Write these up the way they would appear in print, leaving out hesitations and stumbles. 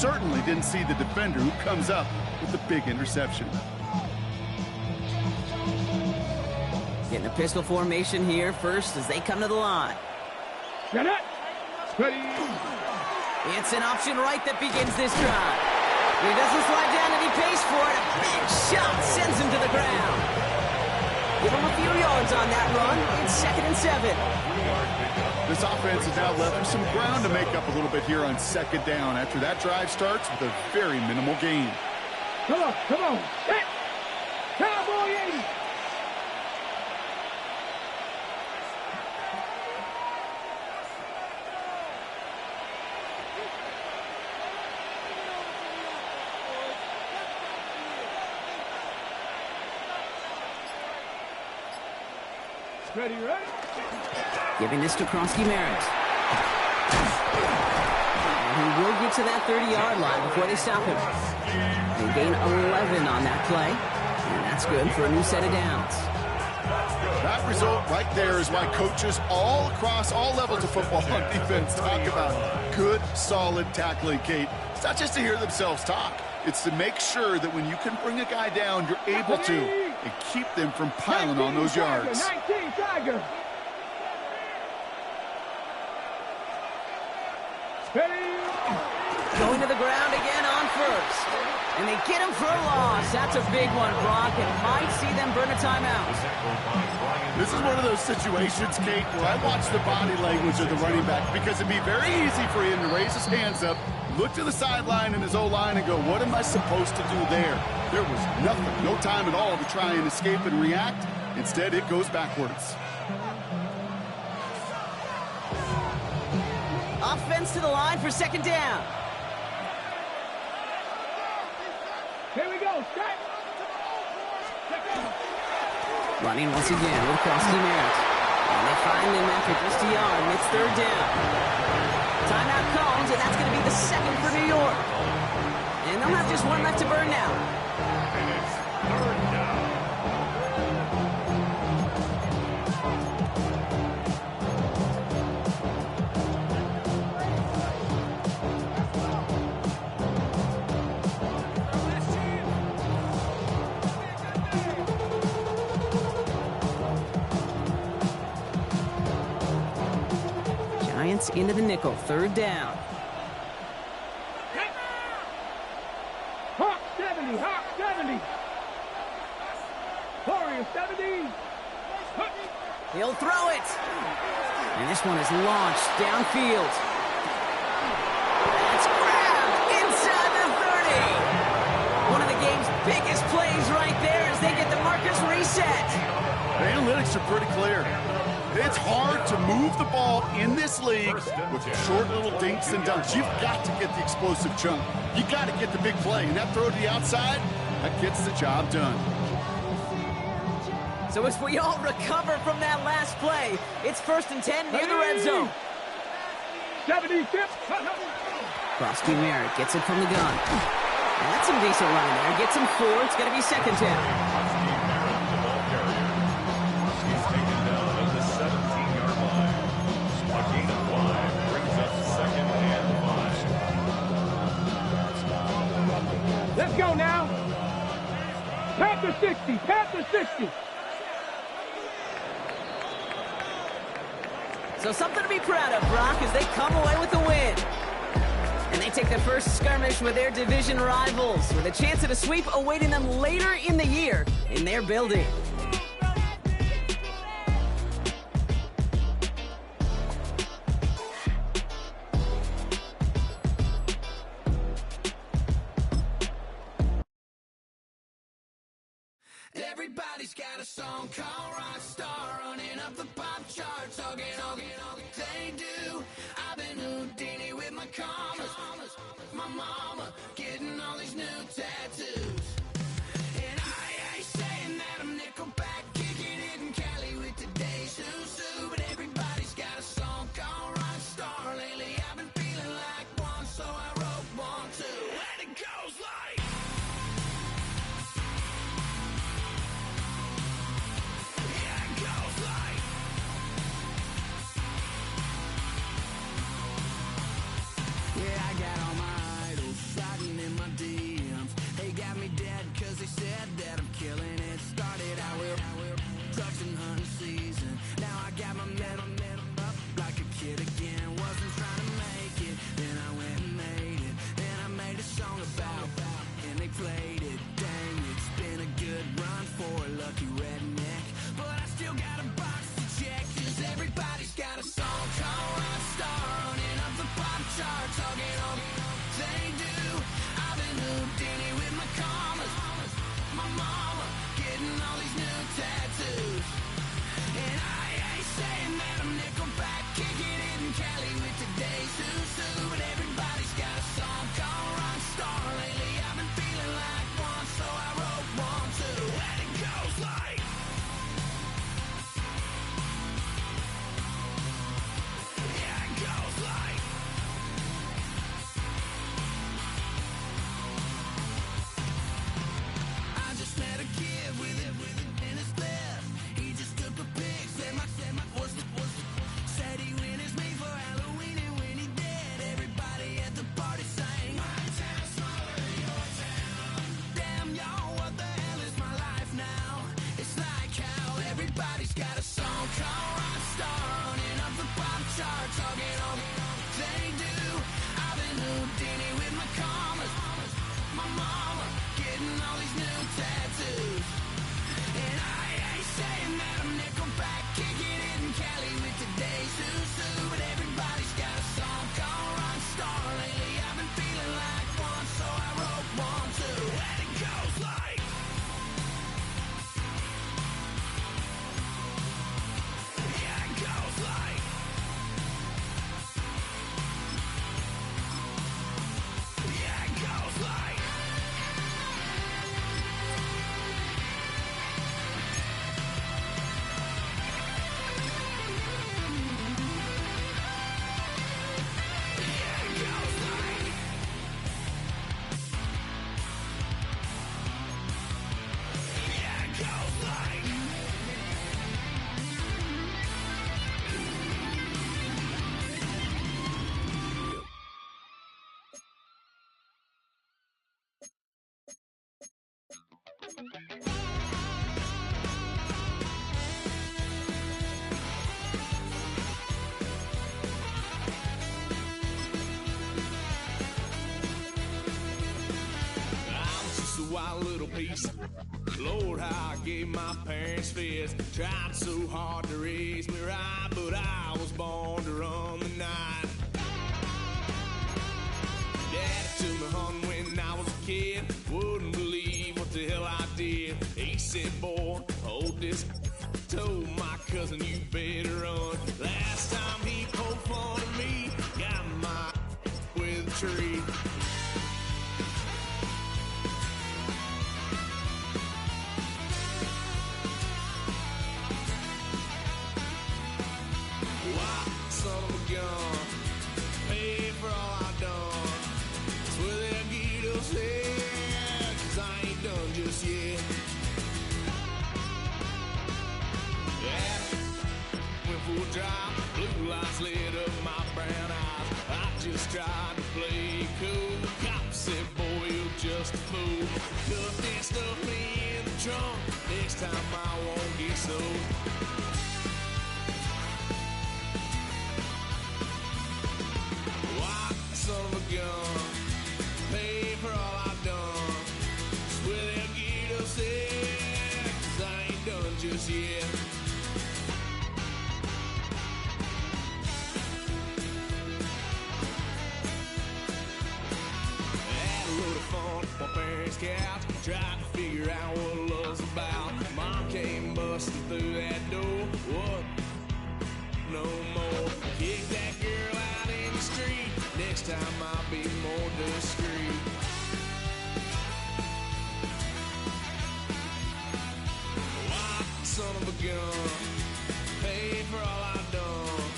certainly didn't see the defender who comes up with the big interception. Getting a pistol formation here first as they come to the line. Get it. Ready. It's an option right that begins this drive. He doesn't slide down and he pays for it. A big shot sends him to the ground. Give him a few yards on that run. It's 2nd and 7. This offense is now left with some ground to make up a little bit here on 2nd down after that drive starts with a very minimal gain. Come on, come on. Hit. Cowboy 80. Ready, right? Giving this to Krosky-Merritt. And he will get to that 30-yard line before they stop him. They gain 11 on that play, and that's good for a new set of downs. That result right there is why coaches all across all levels of football on defense talk about good, solid tackling, Kate. It's not just to hear themselves talk. It's to make sure that when you can bring a guy down, you're able to, and keep them from piling on those yards. 19 Tiger. Going to the ground again on first. And they get him for a loss. That's a big one, Brock, and might see them burn a timeout. This is one of those situations, Kate, where I watch the body language of the running back because it'd be very easy for him to raise his hands up, look to the sideline in his O-line and go, what am I supposed to do there? There was nothing, no time at all to try and escape and react. Instead, it goes backwards. Offense to the line for 2nd down. Here we go. Strike. Running once again with Krosky-Merritt. And they find him after just a yard, and it's 3rd down. Timeout comes, and that's going to be the 2nd for New York. And they'll have just one left to burn now. And it's 3rd down. Giants into the nickel, 3rd down. Hawk 70, Hawk 70. Warrior 70. He'll throw it. And this one is launched downfield. It's grabbed inside the 30. One of the game's biggest plays right there as they get the markers reset. The analytics are pretty clear. It's hard to move the ball in this league with short little dinks and dunks. You've got to get the explosive chunk. You've got to get the big play. And that throw to the outside, that gets the job done. So as we all recover from that last play, it's 1st and 10 near the red zone. 70 tip. Krosky-Merritt gets it from the gun. And that's some decent running there. Gets him 4. It's going to be 2nd down. Let's go now. Panther 60, Panther 60. So something to be proud of, Brock, as they come away with the win. And they take the first skirmish with their division rivals, with a chance at a sweep awaiting them later in the year in their building. Everybody's got a song called Rockstar, running up the pop charts, all they do. I've been Houdini with my commas, my mama getting all these new tattoos. And I ain't saying that I'm Nickelback, kicking it in Cali with today's Susu, but everybody's got a song called Rockstar. Lately I've been feeling like one, so I wrote one too. And it goes like, yeah, I got all my idols wild little piece. Lord, how I gave my parents fits. Tried so hard to raise me right, but I was born to run the night. Daddy took me hunting when I was a kid. Wouldn't believe what the hell I did. He said, boy, hold this. Told my cousin, you better run. Last time he poked fun at me, got my with a tree. Why, son of a gun, pay for all I done. Swear they'll get us here, 'cause I ain't done just yet. Yeah, went for a drive, blue lights lit up my brown eyes. I just tried to play cool. Cop said, boy, you're just a fool. Cuffed and stuffed me in the trunk. Next time I won't get so. Why, son of a gun, pay for all I've done. Swear they'll get us there, 'cause I ain't done just yet. My parents' couch, tried to figure out what love's about. Mom came busting through that door. What? No more. Kick that girl out in the street. Next time I'll be more discreet. Why, son of a gun, pay for all I've done.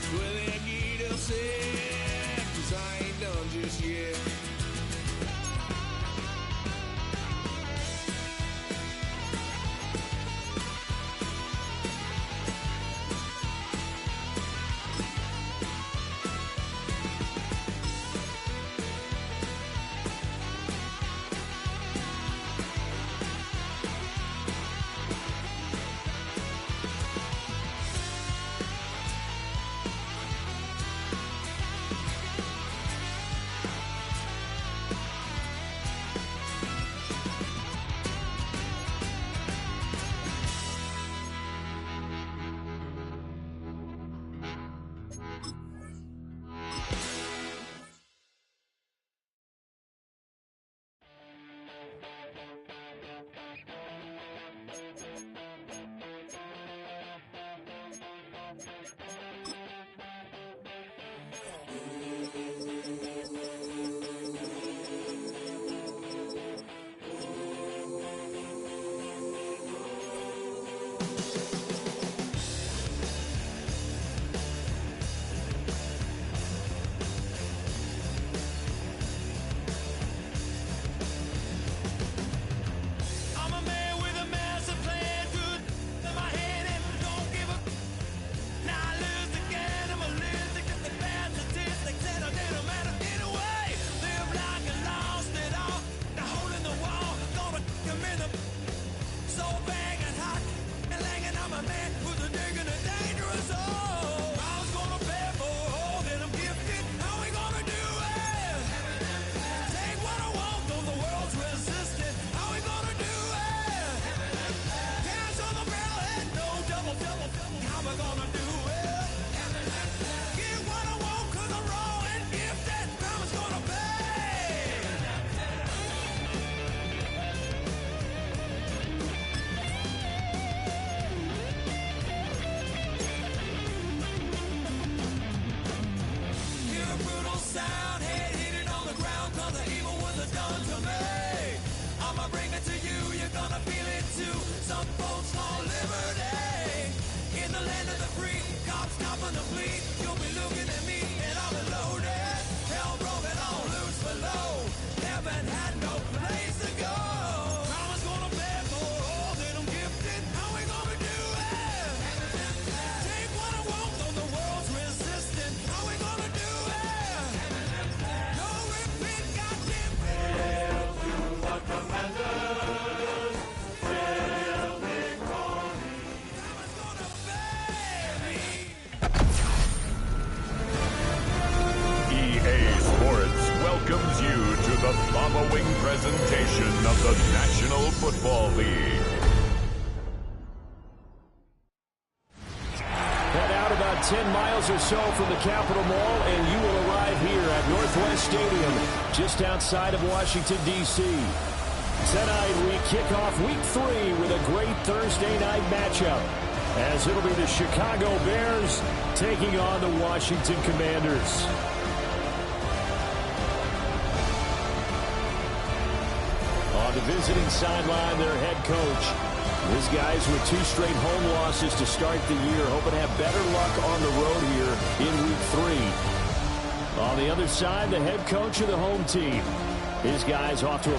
Swear they'll get us here, 'cause I ain't done just yet. the following presentation of the National Football League. Head out about 10 miles or so from the Capitol Mall, and you will arrive here at Northwest Stadium, just outside of Washington, D.C. Tonight, we kick off Week 3 with a great Thursday night matchup, as it'll be the Chicago Bears taking on the Washington Commanders. On the visiting sideline, their head coach. These guys with 2 straight home losses to start the year, hoping to have better luck on the road here in Week 3. On the other side, the head coach of the home team. His guys off to a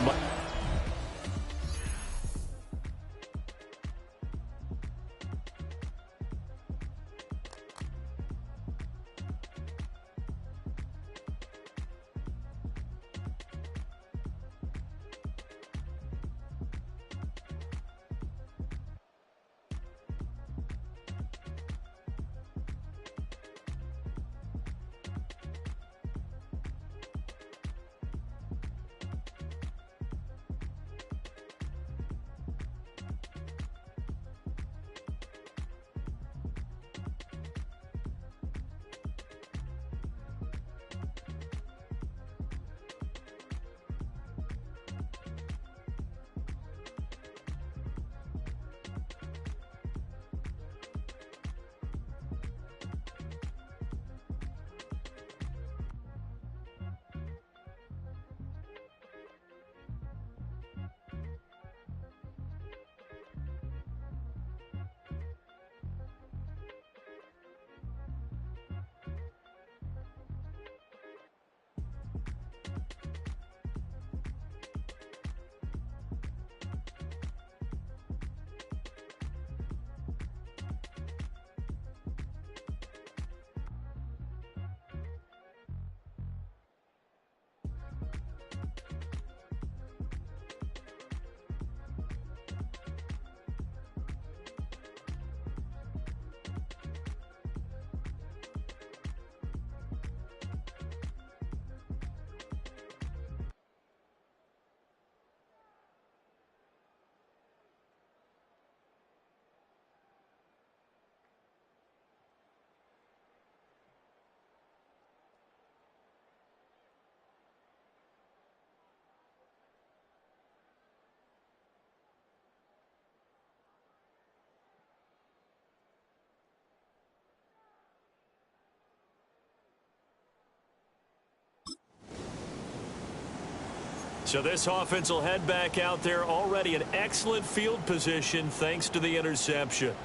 So this offense will head back out there, already in excellent field position thanks to the interception.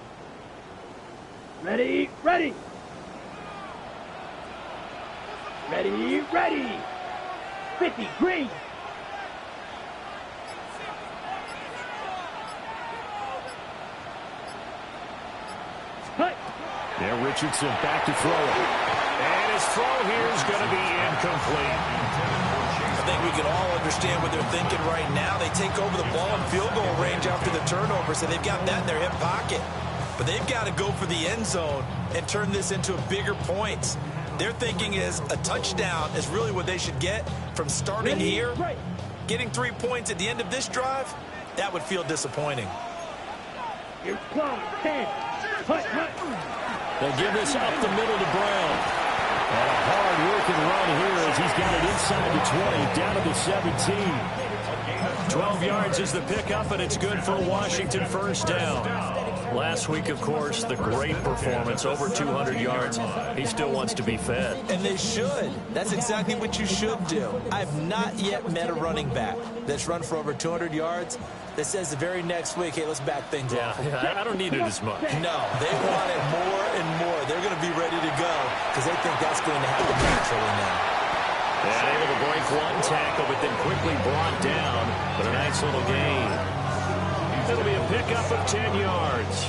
Ready, ready. Ready, ready. 50, green. Cut. There, Richardson back to throw it. And his throw here is going to be incomplete. I think we can all understand what they're thinking right now. They take over the ball in field goal range after the turnover, so they've got that in their hip pocket. But they've got to go for the end zone and turn this into bigger points. Their thinking is a touchdown is really what they should get from starting here. Getting 3 points at the end of this drive, that would feel disappointing. Here's Brown, 10. Hut, hut. They give this up the middle to Brown. And a hard-working run here as he's got it inside the 20, down to the 17. 12 yards is the pickup, and it's good for a Washington first down. Last week, of course, the great performance, over 200 yards. He still wants to be fed. And they should. That's exactly what you should do. I've not yet met a running back that's run for over 200 yards that says the very next week, hey, let's back things off. Yeah, I don't need it as much. No, they want it more and more. They're going to be ready to go because they think that's going to happen naturally now. And able to break one tackle, but then quickly brought down. But a nice little gain. It'll be a pickup of 10 yards.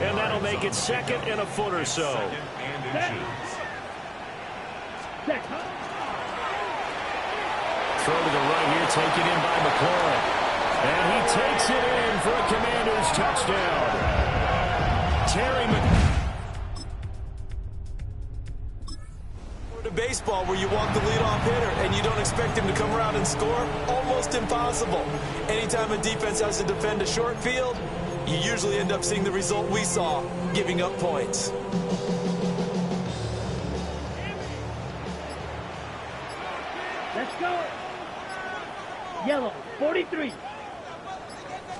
And that'll make it second and a foot or so. Throw to the right here, taken in by McLaurin. And he takes it in for a Commanders touchdown. Terry baseball where you walk the leadoff hitter and you don't expect him to come around and score? Almost impossible. Anytime a defense has to defend a short field, you usually end up seeing the result we saw, giving up points. Let's go. Yellow, 43.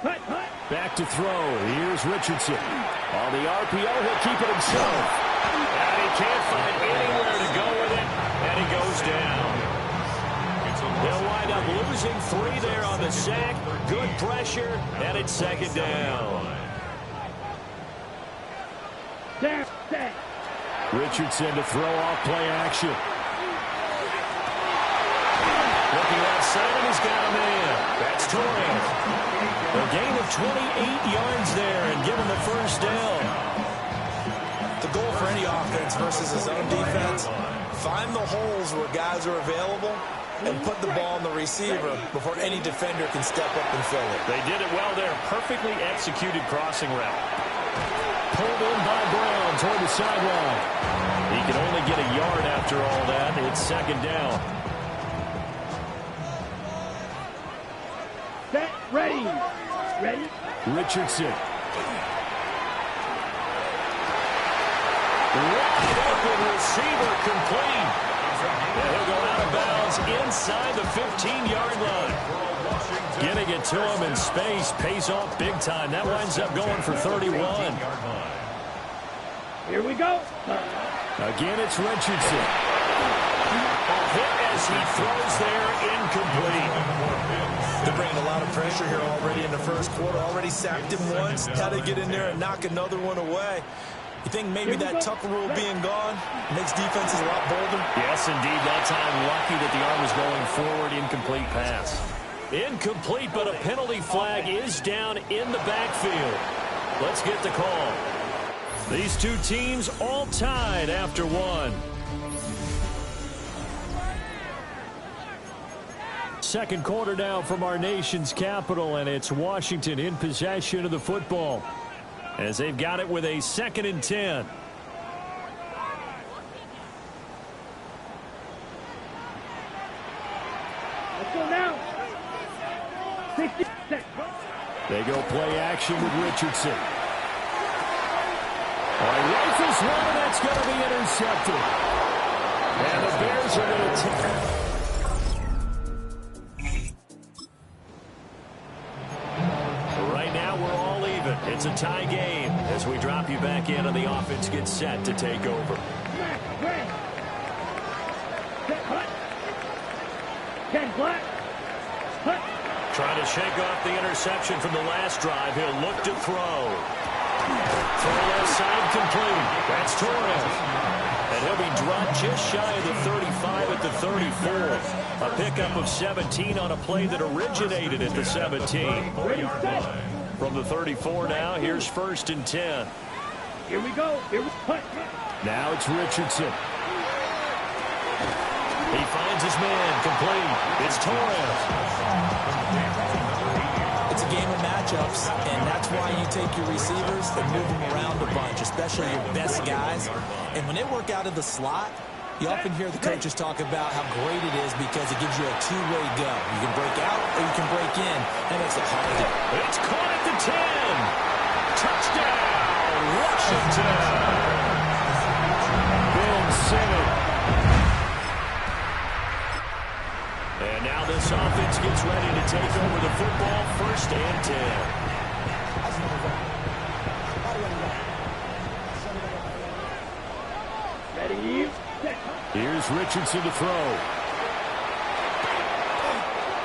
Hut, hut. Back to throw. Here's Richardson. On the RPO, he'll keep it himself. And he can't find anywhere to go with it, and he goes down. They'll wind up losing 3 there on the sack. Good pressure, and it's second down. Down, set. Richardson to throw off play action. Looking outside, and he's got a man. That's Torres. A gain of 28 yards there and give him the first down. The goal for any offense versus his own defense, find the holes where guys are available and put the ball on the receiver before any defender can step up and fill it. They did it well there. Perfectly executed crossing route. Pulled in by Brown toward the sideline. He can only get a yard after all that. It's second down. Set, ready. Ready? Richardson. Wide open receiver complete. And he'll go out of bounds inside the 15-yard line. Getting it to him in space pays off big time. That winds up going for 31. Here we go. Again, it's Richardson. A hit as he throws there, incomplete. They're bringing a lot of pressure here already in the first quarter. Already sacked him once. Had to get in there and knock another one away. You think maybe that Tucker rule being gone makes defenses a lot bolder? Yes, indeed. That time, lucky that the arm was going forward. Incomplete pass. Incomplete, but a penalty flag is down in the backfield. Let's get the call. These two teams all tied after one. Second quarter now from our nation's capital, and it's Washington in possession of the football as they've got it with a 2nd and 10. Let's go now. 60 seconds. They go play action with Richardson. Rifles one, that's going to be intercepted. And the Bears are going to take. Right now, we're all even. It's a tie game as we drop you back in and the offense gets set to take over. Set, hut. 10 black. Hut. Trying to shake off the interception from the last drive. He'll look to throw. Throw left side complete. That's Torres. And he'll be dropped just shy of the 35 at the 34. A pickup of 17 on a play that originated at the 17. From the 34 now, here's 1st and 10. Here we go. Here we go. Now it's Richardson. He finds his man complete. It's Torres. It's a game of matchups, and that's why you take your receivers and move them around a bunch, especially your best guys. And when they work out of the slot, you often hear the coaches talk about how great it is because it gives you a two-way go. You can break out or you can break in. That makes it hard. It's caught at the 10. Touchdown, Washington. Ben Simmons. And now this offense gets ready to take over the football. 1st and 10. Ready. Here's Richardson to throw.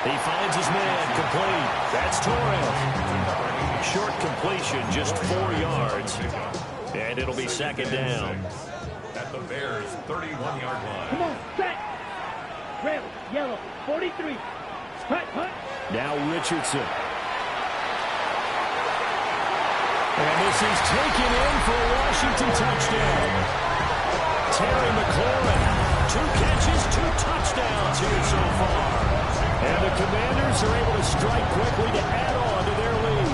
He finds his man complete. That's Torres. Short completion, just 4 yards. And it'll be 2nd down. At the Bears' 31-yard line. Come on, set. Red, yellow, 43. Hut, hut. Now Richardson. And this is taken in for a Washington touchdown. Terry McLaurin, 2 catches, 2 touchdowns here so far. And the Commanders are able to strike quickly to add on to their lead.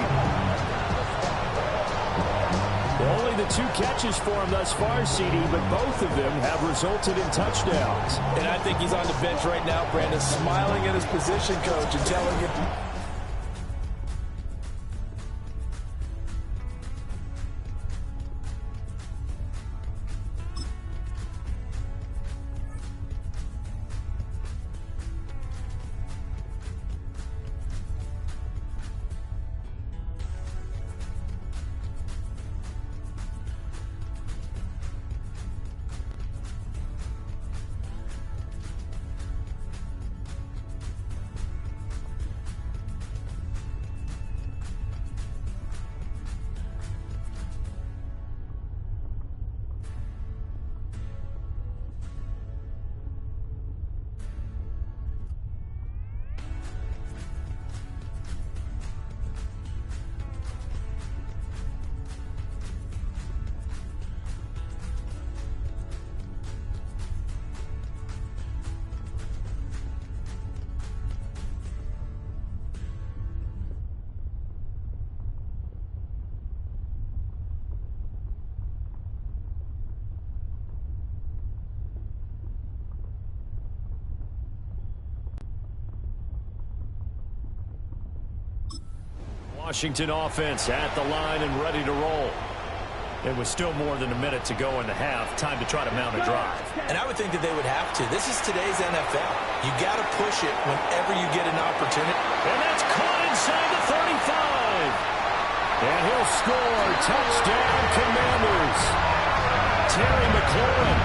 Only the 2 catches for him thus far, CD, but both of them have resulted in touchdowns. And I think he's on the bench right now, Brandon, smiling at his position coach and telling him. Washington offense at the line and ready to roll. It was still more than a minute to go in the half. Time to try to mount a drive. And I would think that they would have to. This is today's NFL. You got to push it whenever you get an opportunity. And that's caught inside the 35. And he'll score. Touchdown, Commanders. Terry McLaurin.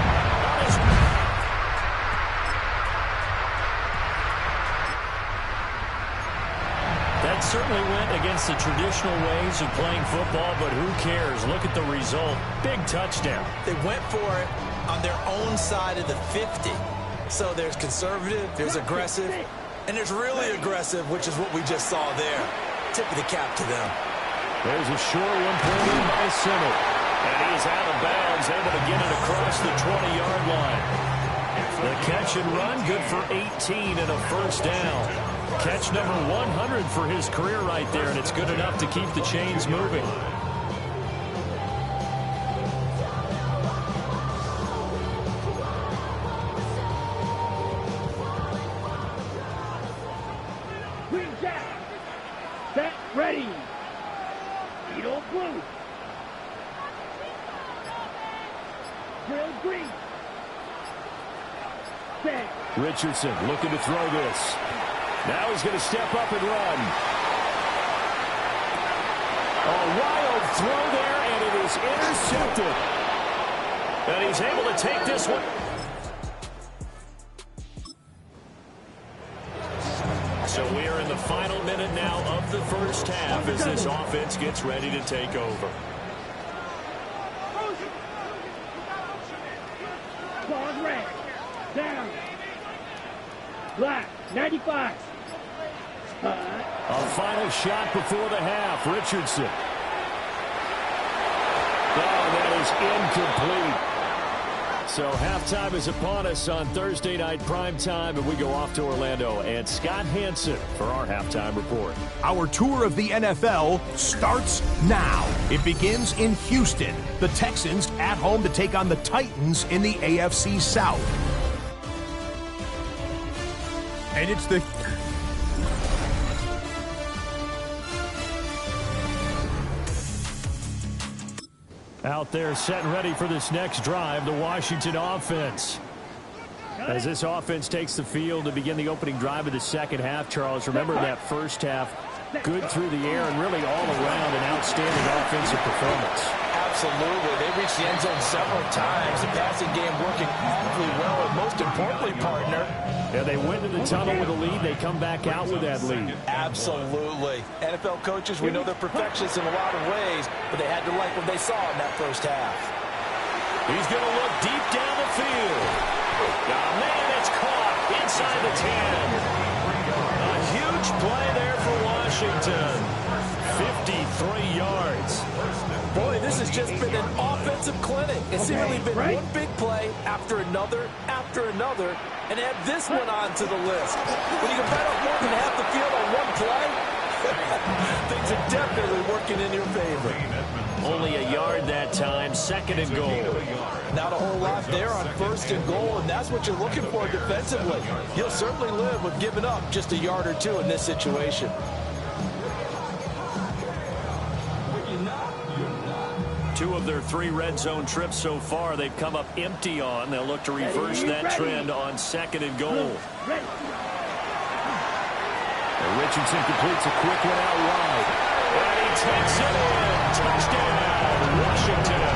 That certainly went against the traditional ways of playing football, but who cares? Look at the result. Big touchdown. They went for it on their own side of the 50. So there's conservative, there's aggressive, and there's really aggressive, which is what we just saw there. Tip of the cap to them. There's a short one pulled in by Simmel. And he's out of bounds, able to get it across the 20-yard line. The catch and run, good for 18 and a first down. Catch number 100 for his career right there, and it's good enough to keep the chains moving. Green Jack. Set, ready. Edo blue. Drill green. Set. Richardson looking to throw this. Now he's going to step up and run. A wild throw there, and it is intercepted. And he's able to take this one. So we are in the final minute now of the first half as this offense gets ready to take over. Claws red. Down. Black. 95. A final shot before the half. Richardson. Oh, that is incomplete. So halftime is upon us on Thursday night primetime, and we go off to Orlando. And Scott Hanson for our halftime report. Our tour of the NFL starts now. It begins in Houston. The Texans at home to take on the Titans in the AFC South. And it's the... Out there set and ready for this next drive, the Washington offense. As this offense takes the field to begin the opening drive of the second half, Charles, remember that first half, good through the air and really all around an outstanding offensive performance. Absolutely. They reached the end zone several times. The passing game working awfully well, and most importantly, partner. Yeah, they went to the tunnel with a lead. They come back out with that lead. Absolutely. NFL coaches, we know they're perfectionists in a lot of ways, but they had to like what they saw in that first half. He's going to look deep down the field. Oh, man, it's caught inside the 10. A huge play there for Washington. 53 yards. Boy, this has just been an offensive clinic. It's seemingly been one big play after another, and add this one on to the list. When you can bet up more than half the field on one play, things are definitely working in your favor. Only a yard that time, 2nd and goal. Not a whole lot there on 1st and goal, and that's what you're looking for defensively. You'll certainly live with giving up just a yard or two in this situation. Two of their 3 red zone trips so far, they've come up empty on. They'll look to reverse that trend on 2nd and goal. And Richardson completes a quick one out wide. And he takes it in. Touchdown, Washington.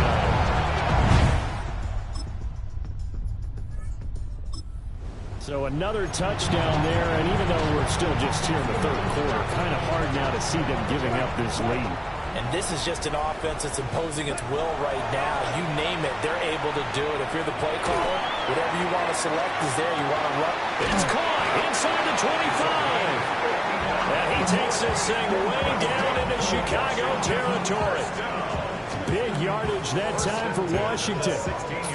So another touchdown there, and even though we're still just here in the 3rd quarter, kind of hard now to see them giving up this lead. And this is just an offense that's imposing its will right now. You name it, they're able to do it. If you're the play caller, whatever you want to select is there. You want to run. It's caught inside the 25. And he takes this thing way down into Chicago territory. Big yardage that time for Washington.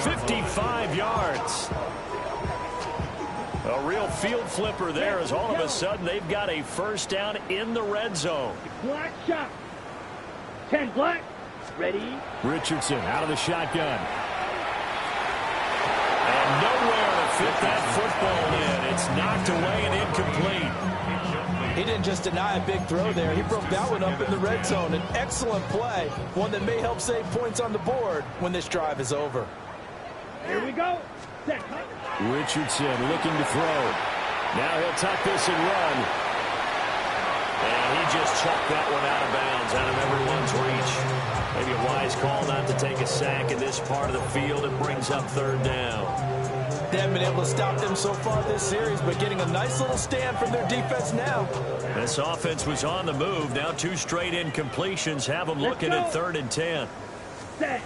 55 yards. A real field flipper there as all of a sudden they've got a 1st down in the red zone. Black shot. 10 black. Ready. Richardson out of the shotgun. And nowhere to fit that football in. It's knocked away and incomplete. He didn't just deny a big throw there. He broke that one up in the red zone. An excellent play. One that may help save points on the board when this drive is over. Here we go. Set. Richardson looking to throw. Now he'll tuck this and run. And he just chucked that one out of bounds, out of everyone's reach. Maybe a wise call not to take a sack in this part of the field. It brings up 3rd down. They haven't been able to stop them so far this series, but getting a nice little stand from their defense now. This offense was on the move. Now 2 straight incompletions have them looking at 3rd and 10. Set.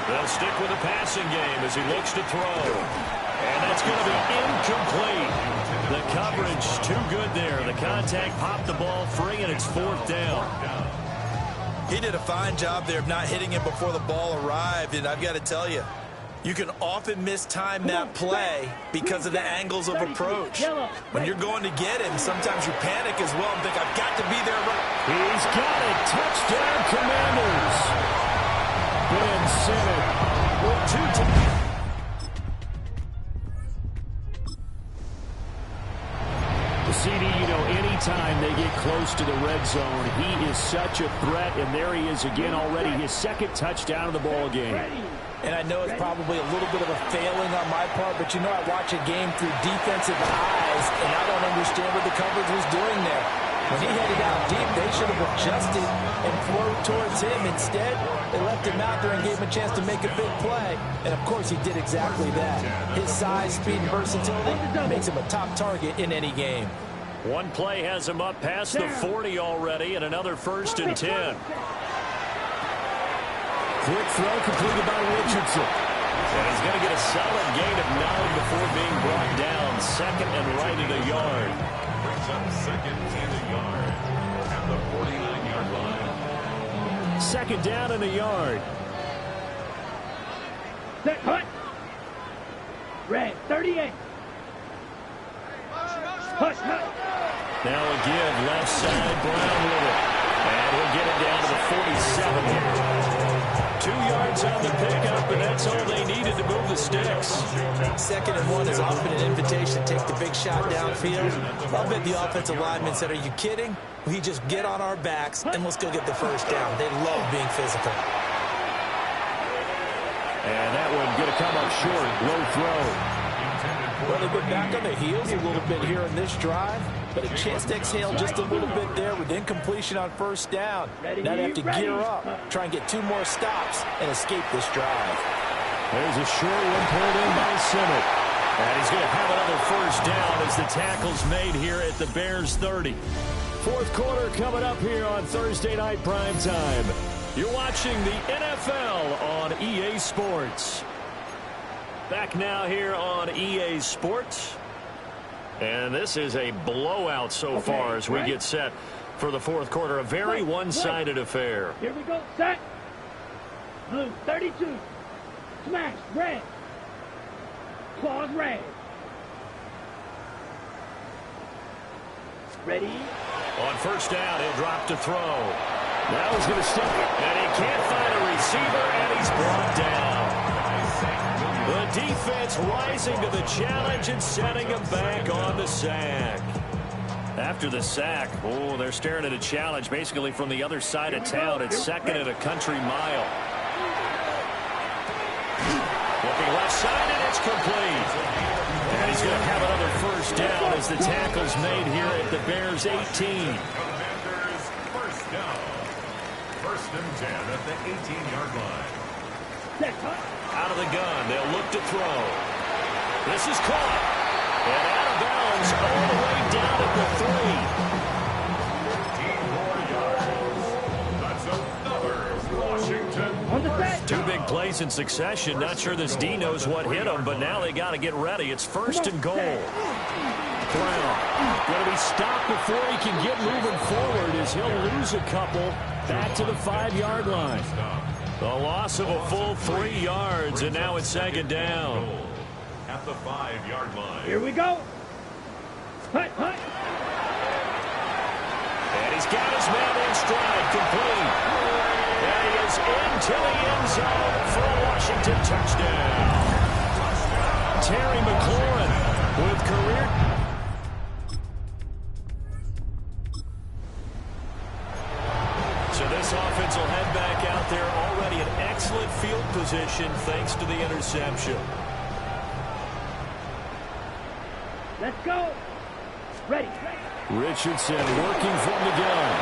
They'll stick with the passing game as he looks to throw. And that's going to be incomplete. The coverage too good there. The contact popped the ball free, and it's 4th down. He did a fine job there of not hitting him before the ball arrived, and I've got to tell you, you can often mistime that play because of the angles of approach. When you're going to get him, sometimes you panic as well and think, I've got to be there. He's got it. Touchdown, Commanders. Ben Simmons with 2 CD, you know, anytime they get close to the red zone, he is such a threat, and there he is again already, his 2nd touchdown of the ball game. And I know it's probably a little bit of a failing on my part, but you know I watch a game through defensive eyes, and I don't understand what the coverage was doing there. When he headed out deep, they should have adjusted and flowed towards him. Instead, they left him out there and gave him a chance to make a big play. And, of course, he did exactly that. His size, speed, and versatility makes him a top target in any game. One play has him up past the 40 already, and another 1st and 10. Quick throw completed by Richardson. And he's going to get a solid gain of 9 before being brought down. 2nd and right at a yard. Brings up 2nd and a yard at the 49-yard line. 2nd down and a yard. Set. Cut. Red. 38. Hush. Now a give left side. Brown with it. And he'll get it down to the 47 here. 2 yards on the pickup, and that's all they needed to move the sticks. 2nd and 1 is often an invitation to take the big shot downfield. I'll bet the offensive lineman said, are you kidding? We just get on our backs, and let's go get the 1st down. They love being physical. And that one going to come up short. Low throw. Well, they've been back on their heels a little bit here in this drive, but a chance to exhale just a little bit there with incompletion on 1st down. Now they have to gear up, try and get 2 more stops, and escape this drive. There's a short one pulled in by Simmons. And he's going to have another 1st down as the tackle's made here at the Bears 30. 4th quarter coming up here on Thursday Night Primetime. You're watching the NFL on EA Sports. Back now here on EA Sports. And this is a blowout so far as we get set for the 4th quarter. A very one-sided affair. Here we go. Set. Blue. 32. Smash. Red. Claws red. Ready. On 1st down, he'll drop to throw. Now he's going to stick it, and he can't find a receiver, and he's brought down. The defense rising to the challenge and setting him back on the sack. After the sack, oh, they're staring at a challenge basically from the other side of town. It's second and a country mile. Looking left side, and it's complete. And he's going to have another first down as the tackle's made here at the Bears' 18. Commanders first down. First and 10 at the 18-yard line. Out of the gun, they'll look to throw. This is caught. And out of bounds all the way down at the 3. 14 more yards. That's another Washington. Two big plays in succession. Not sure this D knows what hit them, but now they got to get ready. It's first and goal. Brown going to be stopped before he can get moving forward as he'll lose a couple back to the 5-yard line. The loss of a full 3 yards, and now it's second down. At the 5-yard line. Here we go. Hut, hut. And he's got his man in stride, complete. And he is into the end zone for a Washington touchdown. Terry McLaurin with career. So this offense will head back out there already in excellent field position thanks to the interception. Let's go. Ready. Richardson working from the gun.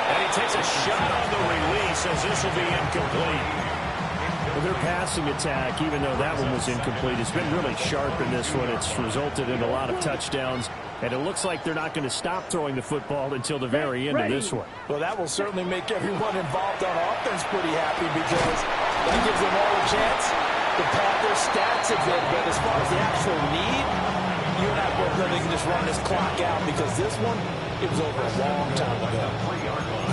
And he takes a shot on the release as this will be incomplete. Well, their passing attack, even though that one was incomplete, has been really sharp in this one. It's resulted in a lot of touchdowns. And it looks like they're not going to stop throwing the football until the very end of this one. Well, that will certainly make everyone involved on offense pretty happy because that gives them all a chance to pad their stats a bit. But as far as the actual need, you and I both know they can just run this clock out because this one, it was over a long time ago.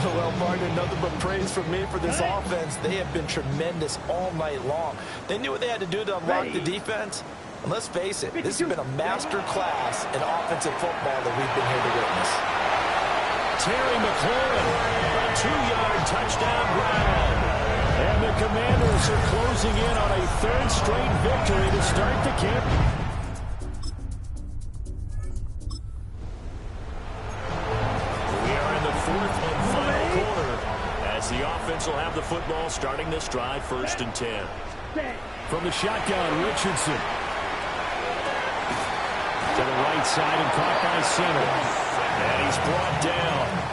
Well, partner, nothing but praise from me for this offense. They have been tremendous all night long. They knew what they had to do to unlock the defense. And let's face it, this has been a master class in offensive football that we've been here to witness. Terry McLaurin, a 2-yard touchdown grab. And the Commanders are closing in on a third straight victory to start the campaign. We are in the fourth and final quarter as the offense will have the football starting this drive, first and 10. From the shotgun, Richardson. To the right side and caught by center. And he's brought down.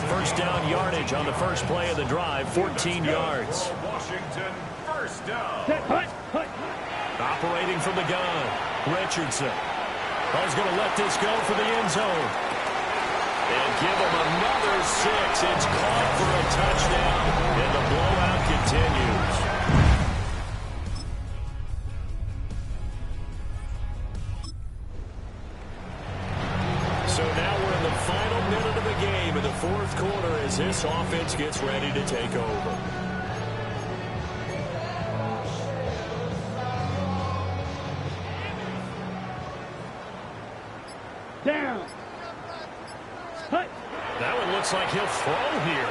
First down yardage on the first play of the drive, 14 yards. Washington first down. Operating from the gun, Richardson. He's going to let this go for the end zone. And give him another 6. It's caught for a touchdown. And the blowout continues. So now we're in the final minute of the game in the fourth quarter as this offense gets ready to take over. Down. Hut. That one looks like he'll throw here.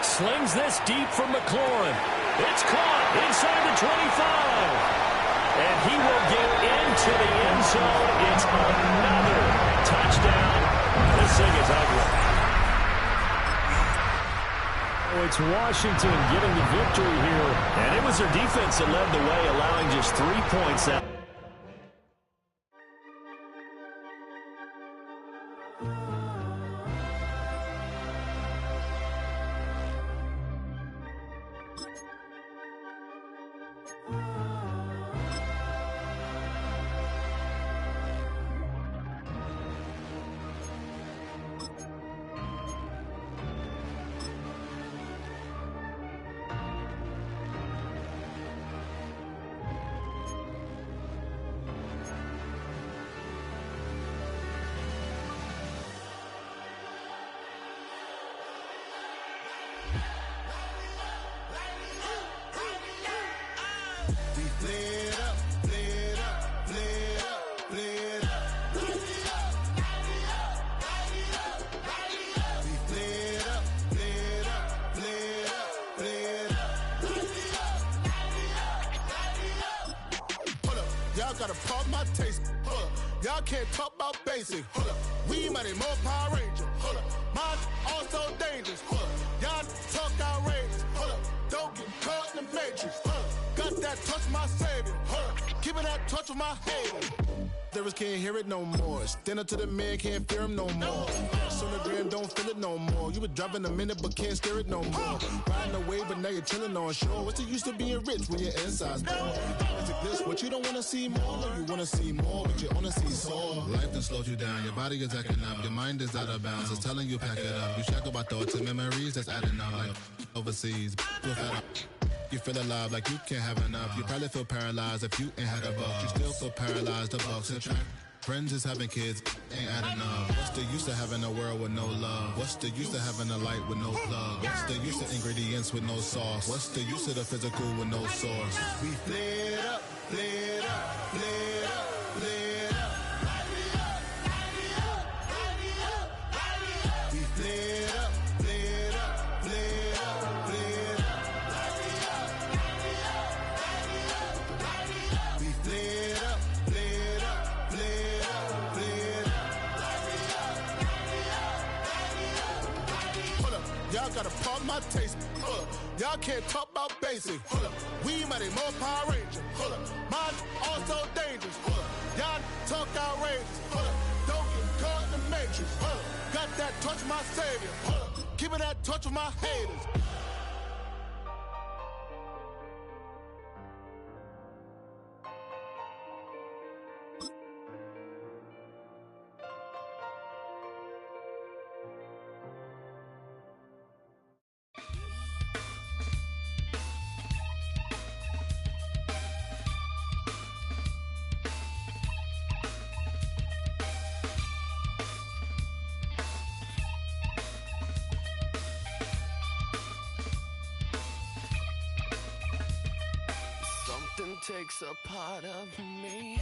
Slings this deep from McLaurin. It's caught inside the 25. And he will get into the end zone. It's another touchdown. This thing is ugly. Oh, it's Washington getting the victory here. And it was their defense that led the way, allowing just 3 points. my taste. Hold up. Y'all can't talk about basic. Hold up. We mighty more Power Ranger. Hold up. Mine also dangerous. Hold up. Y'all talk outrageous. Hold up. Don't get caught in the matrix. Hold up. Got that touch my savior. Hold up. Keeping that touch with my haters. There can't hear it no more. Stand up to the man, can't fear him no more. Sonogram don't feel it no more. You been driving a minute but can't steer it no more. Riding away but now you're chilling on shore. What's the use of being rich when your inside's poor? Is it this what you don't wanna see more? No, you wanna see more but you only see sore. Life done slowed you down. Your body is acting up. Your mind is out of bounds. It's telling you pack it up. You shackled by thoughts and memories that's adding up. Like overseas, feel fed up. You feel alive like you can't have enough. You probably feel paralyzed if you ain't had a buck. You still feel paralyzed, the bucks and track. Friends is having kids, ain't adding up. What's the use of having a world with no love? What's the use of having a light with no plug? What's the use of ingredients with no sauce? What's the use of the physical with no source? We flared up, flared up, flared up, flared up. Light me up, light me up, light me up, light me up. We flared up, flared up, flared up, flared up. Light me up, light me up, light me up, light me up. We flared up, flared up, flared up, flared up. Light me up, light me up, light me up, light me up. Hold up, y'all gotta pump my taste. Hold up, y'all can't talk about basic. Hold up, we mighty more Power Ranger. Hold up, mine also dangerous. Hold up, y'all talk outrageous. Hold up, don't get caught in the matrix. Hold up, got that touch my savior. Hold up, keeping that touch with my haters. Takes a part of me,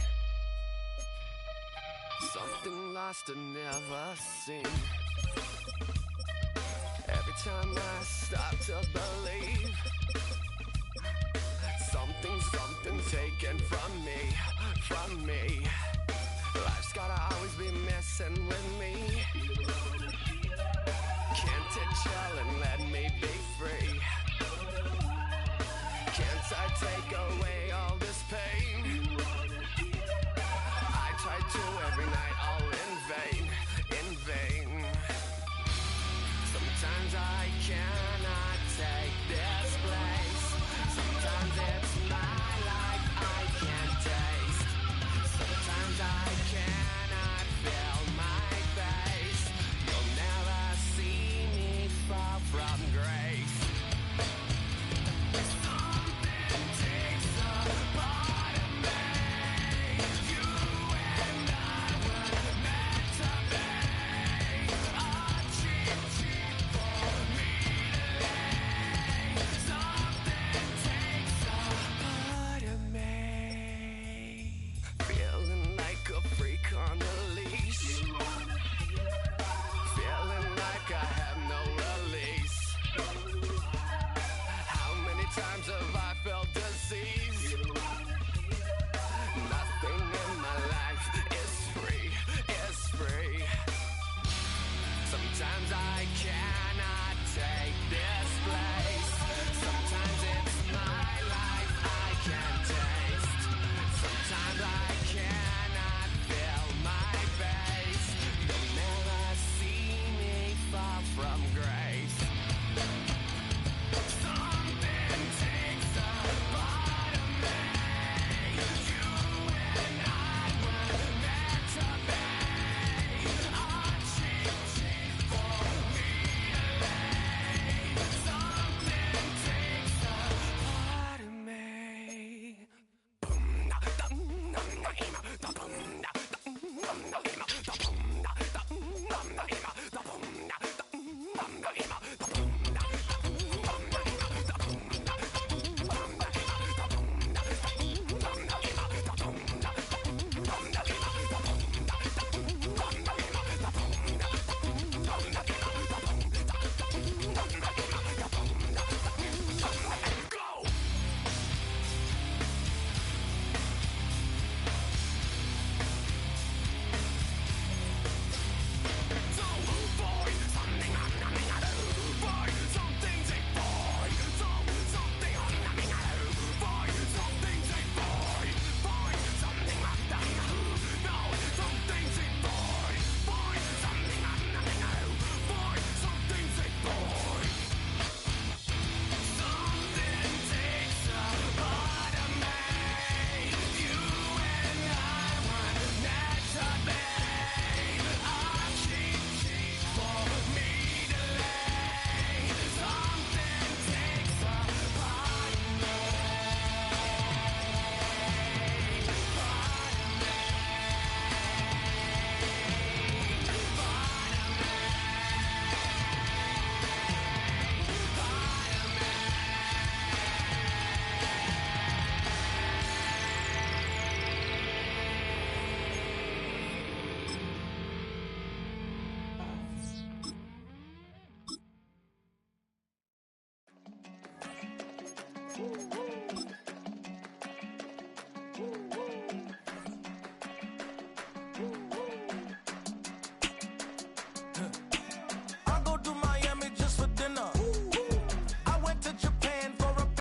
something lost and never seen. Every time I start to believe, something's taken from me. Life's gotta always be messing with me. Can't it chill and let me be free? Can't I take away all this pain? I try to every night, all in vain, in vain. Sometimes I cannot take this place. Sometimes it's my life I can't taste. Sometimes I cannot feel my face. You'll never see me fall from grace. On the leash, feeling like I have no release. How many times have I felt disease? Nothing in my life is free. Sometimes I cannot take this place. Sometimes it's my life I can't taste. Sometimes I cannot feel my face. You'll never see me fall from grace. Something takes a part of me. You and I were meant to be. A cheap for me to lay. Something takes a part of me.